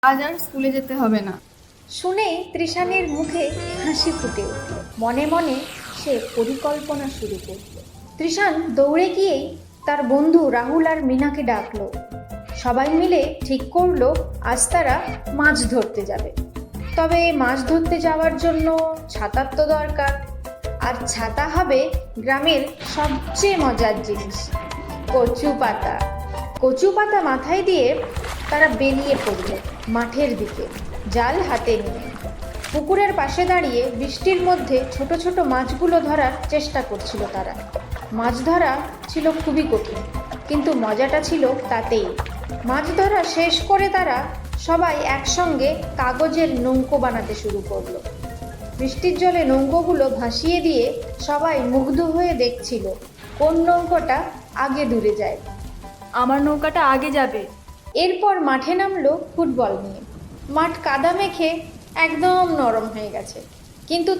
আজ আর স্কুলে যেতে হবে না। শুনেই তৃষানের মুখে হাসি ফুটে উঠল। মনে মনে সে পরিকল্পনা শুরু করল। তৃষান দৌড়ে গিয়েই তার বন্ধু রাহুল আর মিনাকে ডাকলো। সবাই মিলে ঠিক করলো আজ তারা মাছ ধরতে যাবে। তবে মাছ ধরতে যাওয়ার জন্য ছাতার তো দরকার, আর ছাতা হবে গ্রামের সবচেয়ে মজার জিনিস, কচু পাতা। কচু পাতা মাথায় দিয়ে তারা বেরিয়ে পড়ল মাঠের দিকে, জাল হাতে নিয়ে। পুকুরের পাশে দাঁড়িয়ে বৃষ্টির মধ্যে ছোট ছোট মাছগুলো ধরার চেষ্টা করছিল তারা। মাছ ধরা ছিল খুবই কঠিন, কিন্তু মজাটা ছিল তাতেই। মাছ ধরা শেষ করে তারা সবাই একসঙ্গে কাগজের নৌকো বানাতে শুরু করলো। বৃষ্টির জলে নৌকোগুলো ভাসিয়ে দিয়ে সবাই মুগ্ধ হয়ে দেখছিল কোন নৌকোটা আগে দূরে যায়। আমার নৌকাটা আগে যাবে। এরপর মাঠে নামলো ফুটবল নিয়ে। মাঠ কাদা মেখে একদম নরম হয়ে গেছে, কিন্তু